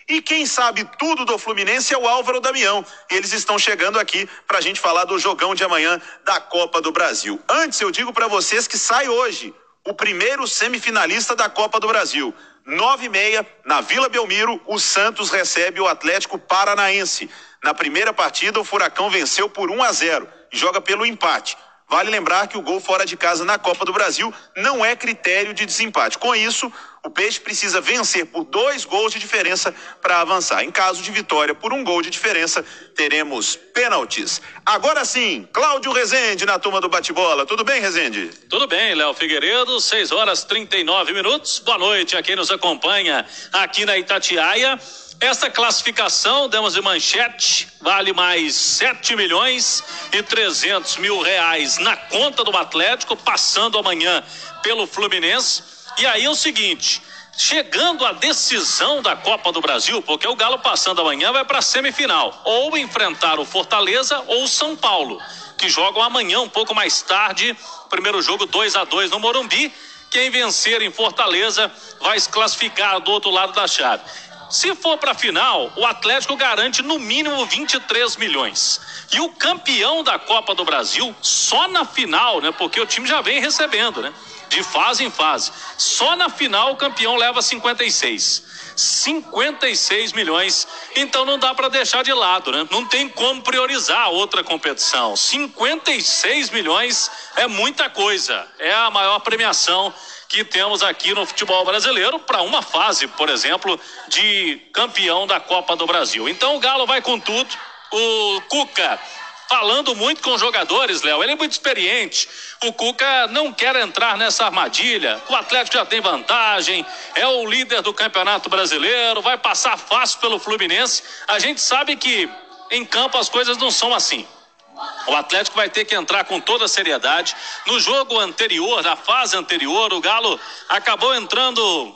E quem sabe tudo do Fluminense é o Álvaro Damião. Eles estão chegando aqui pra gente falar do jogão de amanhã da Copa do Brasil. Antes eu digo pra vocês que sai hoje o primeiro semifinalista da Copa do Brasil. 9h30, na Vila Belmiro, o Santos recebe o Atlético Paranaense. Na primeira partida, o Furacão venceu por 1-0 e joga pelo empate. Vale lembrar que o gol fora de casa na Copa do Brasil não é critério de desempate. Com isso, o Peixe precisa vencer por 2 gols de diferença para avançar. Em caso de vitória por 1 gol de diferença, teremos pênaltis. Agora sim, Cláudio Rezende na turma do bate-bola. Tudo bem, Rezende? Tudo bem, Léo Figueiredo, 6h39. Boa noite a quem nos acompanha aqui na Itatiaia. Esta classificação, demos de manchete, vale mais 7.300.000 reais na conta do Atlético, passando amanhã pelo Fluminense. E aí é o seguinte, chegando à decisão da Copa do Brasil, porque o Galo passando amanhã vai para a semifinal, ou enfrentar o Fortaleza ou o São Paulo, que jogam amanhã um pouco mais tarde, primeiro jogo 2-2 no Morumbi. Quem vencer em Fortaleza vai se classificar do outro lado da chave. Se for para a final, o Atlético garante no mínimo 23 milhões. E o campeão da Copa do Brasil, só na final, né? Porque o time já vem recebendo, né? De fase em fase. Só na final o campeão leva 56 milhões. Então não dá para deixar de lado, né? Não tem como priorizar outra competição. 56 milhões é muita coisa. É a maior premiação que temos aqui no futebol brasileiro para uma fase, por exemplo, de campeão da Copa do Brasil. Então o Galo vai com tudo. O Cuca falando muito com os jogadores, Léo, ele é muito experiente. O Cuca não quer entrar nessa armadilha. O Atlético já tem vantagem, é o líder do Campeonato Brasileiro, vai passar fácil pelo Fluminense. A gente sabe que em campo as coisas não são assim. O Atlético vai ter que entrar com toda a seriedade. No jogo anterior, na fase anterior, o Galo acabou entrando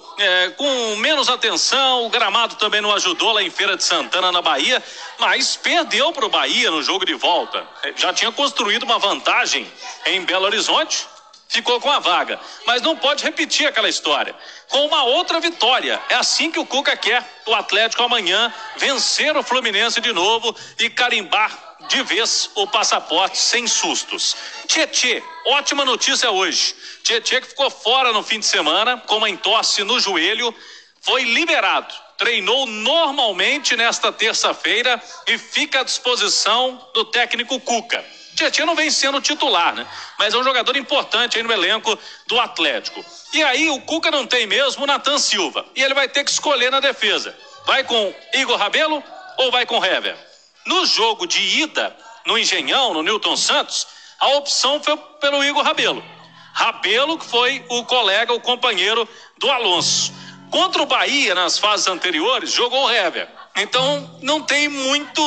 com menos atenção. O gramado também não ajudou lá em Feira de Santana, na Bahia, mas perdeu para o Bahia no jogo de volta. Já tinha construído uma vantagem em Belo Horizonte, ficou com a vaga, mas não pode repetir aquela história com uma outra vitória. É assim que o Cuca quer o Atlético amanhã vencer o Fluminense de novo e carimbar de vez o passaporte sem sustos. Tietê, ótima notícia hoje. Tietê, que ficou fora no fim de semana com uma entorse no joelho, foi liberado. Treinou normalmente nesta terça-feira e fica à disposição do técnico Cuca. Tietê não vem sendo titular, né? Mas é um jogador importante aí no elenco do Atlético. E aí o Cuca não tem mesmo o Nathan Silva. E ele vai ter que escolher na defesa. Vai com Igor Rabelo ou vai com Hever? No jogo de ida, no Engenhão, no Newton Santos, a opção foi pelo Igor Rabelo. Rabelo, que foi o colega, o companheiro do Alonso. Contra o Bahia, nas fases anteriores, jogou o Hever. Então, não tem muito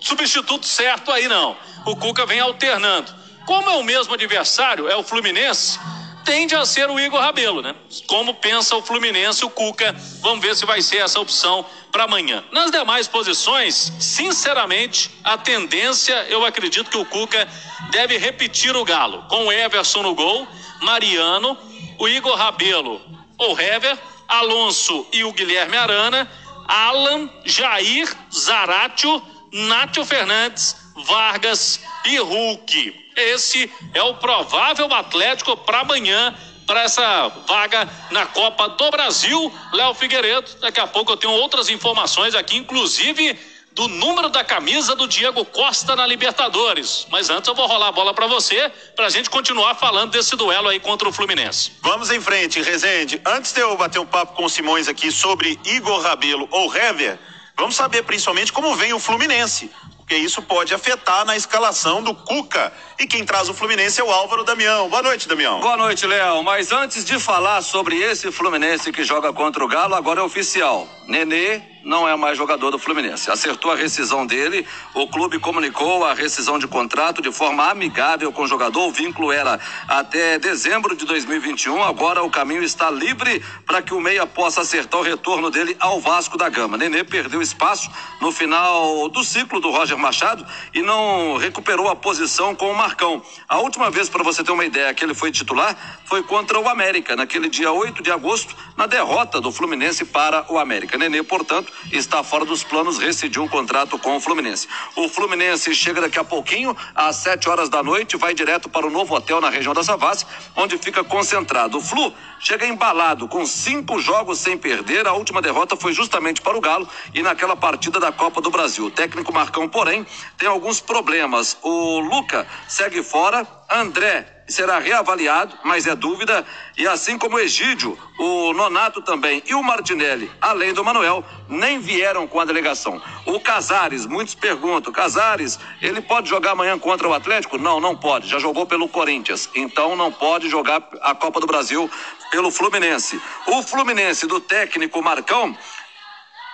substituto certo aí, não. O Cuca vem alternando. Como é o mesmo adversário, é o Fluminense, tende a ser o Igor Rabelo, né? Como pensa o Fluminense, o Cuca, vamos ver se vai ser essa opção para amanhã. Nas demais posições, sinceramente, a tendência, eu acredito que o Cuca deve repetir o Galo, com o Everson no gol, Mariano, o Igor Rabelo ou Hever, Alonso e o Guilherme Arana, Alan, Jair, Zaratio, Nátio Fernandes, Vargas e Hulk. Esse é o provável Atlético para amanhã, para essa vaga na Copa do Brasil. Léo Figueiredo, daqui a pouco eu tenho outras informações aqui, inclusive do número da camisa do Diego Costa na Libertadores. Mas antes eu vou rolar a bola para você, para a gente continuar falando desse duelo aí contra o Fluminense. Vamos em frente, Rezende. Antes de eu bater um papo com o Simões aqui sobre Igor Rabelo ou Hever, vamos saber principalmente como vem o Fluminense, porque isso pode afetar na escalação do Cuca. E quem traz o Fluminense é o Álvaro Damião. Boa noite, Damião. Boa noite, Léo. Mas antes de falar sobre esse Fluminense que joga contra o Galo, agora é oficial. Nenê não é mais jogador do Fluminense. Acertou a rescisão dele, o clube comunicou a rescisão de contrato de forma amigável com o jogador. O vínculo era até dezembro de 2021. Agora o caminho está livre para que o meia possa acertar o retorno dele ao Vasco da Gama. Nenê perdeu espaço no final do ciclo do Roger Machado e não recuperou a posição com o Marcão. A última vez, para você ter uma ideia, que ele foi titular foi contra o América, naquele dia 8 de agosto, na derrota do Fluminense para o América. Nenê, portanto, está fora dos planos, rescindiu o contrato com o Fluminense. O Fluminense chega daqui a pouquinho, às 7 horas da noite, vai direto para o novo hotel na região da Savassi, onde fica concentrado. O Flu chega embalado, com 5 jogos sem perder. A última derrota foi justamente para o Galo e naquela partida da Copa do Brasil. O técnico Marcão, porém, tem alguns problemas. O Luca segue fora, André será reavaliado, mas é dúvida, e assim como o Egídio, o Nonato também e o Martinelli, além do Manuel, nem vieram com a delegação. O Casares, muitos perguntam, Casares, ele pode jogar amanhã contra o Atlético? Não, não pode, já jogou pelo Corinthians, então não pode jogar a Copa do Brasil pelo Fluminense. O Fluminense do técnico Marcão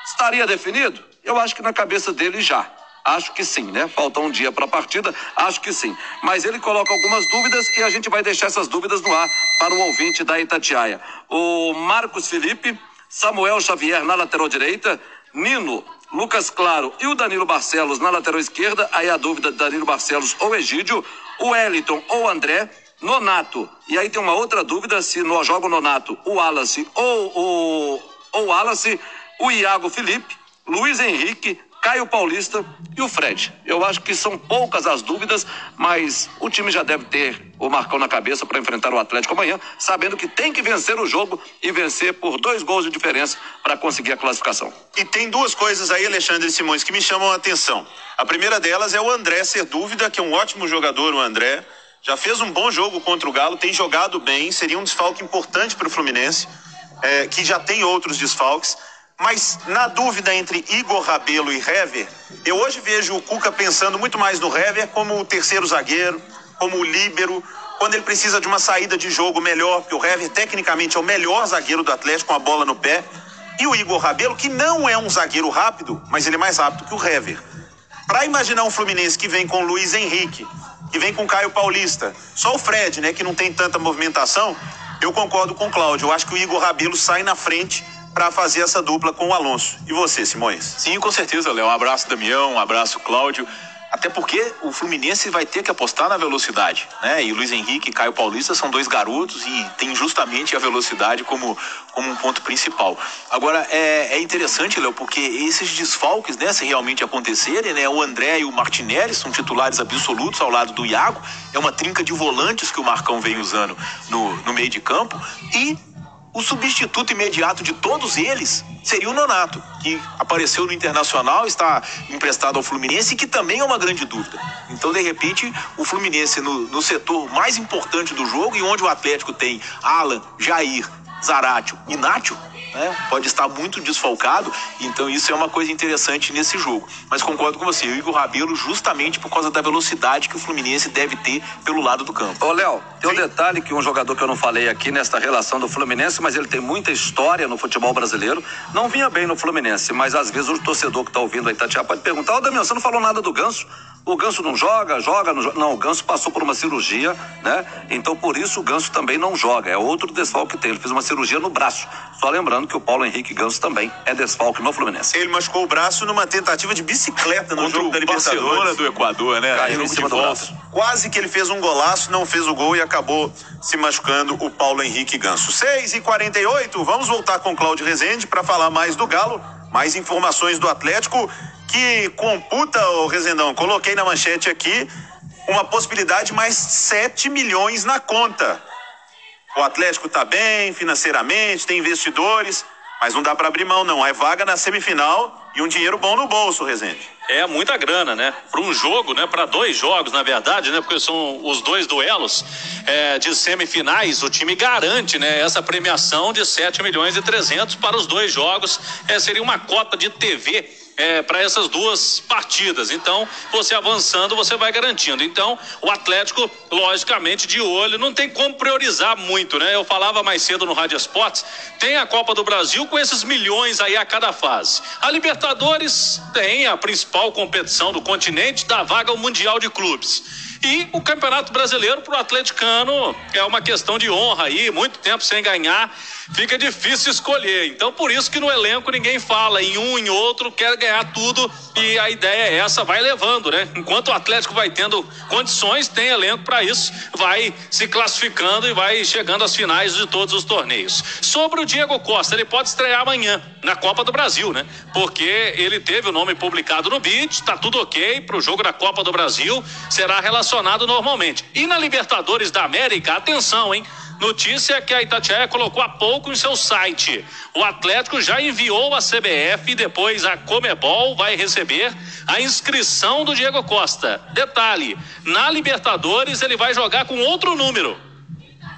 estaria definido? Eu acho que na cabeça dele já. Acho que sim, né? Falta um dia para a partida, acho que sim. Mas ele coloca algumas dúvidas e a gente vai deixar essas dúvidas no ar para o ouvinte da Itatiaia. O Marcos Felipe, Samuel Xavier na lateral direita, Nino, Lucas Claro e o Danilo Barcelos na lateral esquerda. Aí a dúvida: Danilo Barcelos ou Egídio, o Wellington ou André, Nonato. E aí tem uma outra dúvida: se não joga o Nonato, o Wallace ou o Wallace, o Iago Felipe, Luiz Henrique, Caio Paulista e o Fred. Eu acho que são poucas as dúvidas, mas o time já deve ter o Marcão na cabeça para enfrentar o Atlético amanhã, sabendo que tem que vencer o jogo e vencer por 2 gols de diferença para conseguir a classificação. E tem 2 coisas aí, Alexandre Simões, que me chamam a atenção. A primeira delas é o André ser dúvida, que é um ótimo jogador, o André. Já fez um bom jogo contra o Galo, tem jogado bem, seria um desfalque importante para o Fluminense, que já tem outros desfalques. Mas na dúvida entre Igor Rabelo e Hever, eu hoje vejo o Cuca pensando muito mais no Hever como o terceiro zagueiro, como o líbero, quando ele precisa de uma saída de jogo melhor, porque o Hever tecnicamente é o melhor zagueiro do Atlético com a bola no pé, e o Igor Rabelo, que não é um zagueiro rápido, mas ele é mais rápido que o Hever. Para imaginar um Fluminense que vem com Luiz Henrique, que vem com Caio Paulista, só o Fred, né, que não tem tanta movimentação, eu concordo com o Cláudio. Eu acho que o Igor Rabelo sai na frente para fazer essa dupla com o Alonso. E você, Simões? Sim, com certeza, Léo. Um abraço, Damião, um abraço, Cláudio. Até porque o Fluminense vai ter que apostar na velocidade, né? E Luiz Henrique e Caio Paulista são 2 garotos e tem justamente a velocidade como um ponto principal. Agora, é interessante, Léo, porque esses desfalques, né, se realmente acontecerem, né, o André e o Martinelli são titulares absolutos ao lado do Iago, é uma trinca de volantes que o Marcão vem usando no meio de campo, e o substituto imediato de todos eles seria o Nonato, que apareceu no Internacional, está emprestado ao Fluminense e que também é uma grande dúvida. Então, de repente, o Fluminense no setor mais importante do jogo, e onde o Atlético tem Alan, Jair, Zaratio e Nacho, né, pode estar muito desfalcado. Então isso é uma coisa interessante nesse jogo. Mas concordo com você, o Igor Rabelo, justamente por causa da velocidade que o Fluminense deve ter pelo lado do campo. Ô, Léo, tem um detalhe que um jogador que eu não falei aqui nesta relação do Fluminense, mas ele tem muita história no futebol brasileiro, não vinha bem no Fluminense, mas às vezes o torcedor que está ouvindo a Itatiaia pode perguntar: ô, Damião, você não falou nada do Ganso? O Ganso não joga, não joga. Não, o Ganso passou por uma cirurgia, né? Então por isso o Ganso também não joga. É outro desfalque que tem. Ele fez uma cirurgia no braço. Só lembrando que o Paulo Henrique Ganso também é desfalque no Fluminense. Ele machucou o braço numa tentativa de bicicleta no jogo da Libertadores. Barcelona do Equador, né? Caiu em cima do braço. Quase que ele fez um golaço, não fez o gol e acabou se machucando o Paulo Henrique Ganso. 6h48, vamos voltar com o Cláudio Rezende para falar mais do Galo, mais informações do Atlético, que computa, o Rezendão, coloquei na manchete aqui, uma possibilidade de mais 7 milhões na conta. O Atlético tá bem financeiramente, tem investidores, mas não dá para abrir mão não, é vaga na semifinal e um dinheiro bom no bolso, Rezende. É muita grana, né? Para um jogo, né? Para 2 jogos, na verdade, né? Porque são os 2 duelos de semifinais. O time garante, né? Essa premiação de 7.300.000 para os 2 jogos. Seria uma cota de TV para essas 2 partidas. Então, você avançando, você vai garantindo. Então, o Atlético, logicamente, de olho, não tem como priorizar muito, né? Eu falava mais cedo no Rádio Esportes, tem a Copa do Brasil com esses milhões aí a cada fase. A Libertadores tem a principal competição do continente, da vaga ao Mundial de Clubes. E o Campeonato Brasileiro pro atleticano é uma questão de honra aí, muito tempo sem ganhar, fica difícil escolher. Então por isso que no elenco ninguém fala em um, em outro, quer ganhar tudo, e a ideia é essa, vai levando, né? Enquanto o Atlético vai tendo condições, tem elenco para isso, vai se classificando e vai chegando às finais de todos os torneios. Sobre o Diego Costa, ele pode estrear amanhã na Copa do Brasil, né? Porque ele teve o nome publicado no BID, tá tudo ok pro jogo da Copa do Brasil, será relacionado normalmente. E na Libertadores da América, atenção, hein? Notícia que a Itatiaia colocou há pouco em seu site. O Atlético já enviou a CBF e depois a Comebol vai receber a inscrição do Diego Costa. Detalhe, na Libertadores ele vai jogar com outro número.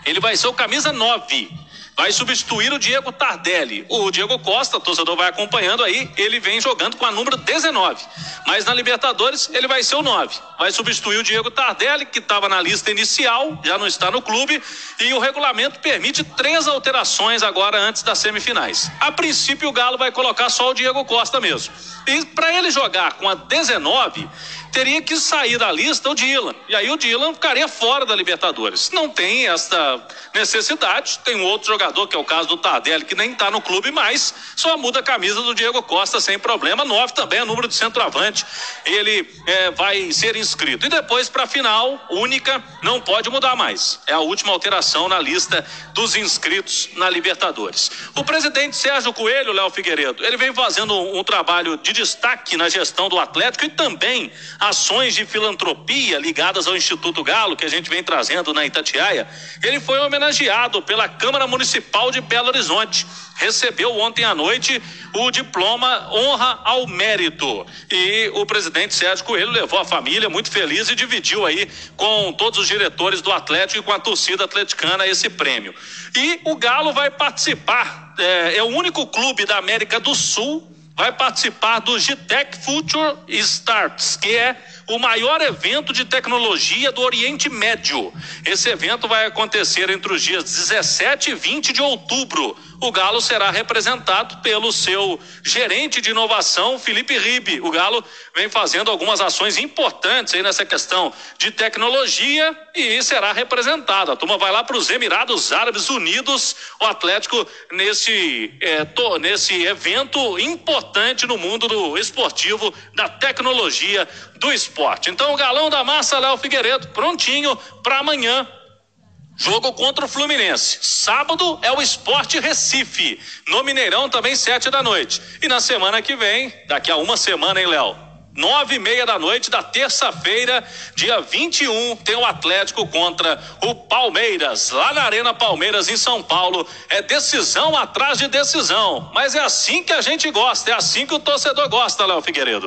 Ele vai ser o camisa 9. Vai substituir o Diego Tardelli. O Diego Costa, torcedor vai acompanhando aí, ele vem jogando com a número 19. Mas na Libertadores ele vai ser o 9. Vai substituir o Diego Tardelli, que estava na lista inicial, já não está no clube, e o regulamento permite 3 alterações agora antes das semifinais. A princípio o Galo vai colocar só o Diego Costa mesmo. E para ele jogar com a 19, teria que sair da lista o Dylan. E aí o Dylan ficaria fora da Libertadores. Não tem essa necessidade. Tem um outro jogador, que é o caso do Tardelli, que nem está no clube mais, só muda a camisa do Diego Costa sem problema. 9 também é número de centroavante. Ele vai ser inscrito. E depois, para a final única, não pode mudar mais. É a última alteração na lista dos inscritos na Libertadores. O presidente Sérgio Coelho, Léo Figueiredo, ele vem fazendo um trabalho de destaque na gestão do Atlético e também ações de filantropia ligadas ao Instituto Galo, que a gente vem trazendo na Itatiaia. Ele foi homenageado pela Câmara Municipal de Belo Horizonte. Recebeu ontem à noite o diploma Honra ao Mérito. E o presidente Sérgio Coelho levou a família muito feliz e dividiu aí com todos os diretores do Atlético e com a torcida atleticana esse prêmio. E o Galo vai participar, é o único clube da América do Sul, vai participar do GTEC Future Starts, que é o maior evento de tecnologia do Oriente Médio. Esse evento vai acontecer entre os dias 17 e 20 de outubro. O Galo será representado pelo seu gerente de inovação, Felipe Ribe. O Galo vem fazendo algumas ações importantes aí nessa questão de tecnologia e será representado. A turma vai lá para os Emirados Árabes Unidos, o Atlético nesse evento importante no mundo do esportivo, da tecnologia, do esporte. Então o Galão da Massa, Léo Figueiredo, prontinho para amanhã. Jogo contra o Fluminense. Sábado é o Sport Recife. No Mineirão também 7 da noite. E na semana que vem, daqui a uma semana, hein, Léo? 9:30 da noite da terça-feira, dia 21, tem o Atlético contra o Palmeiras, lá na Arena Palmeiras, em São Paulo. É decisão atrás de decisão. Mas é assim que a gente gosta, é assim que o torcedor gosta, Léo Figueiredo.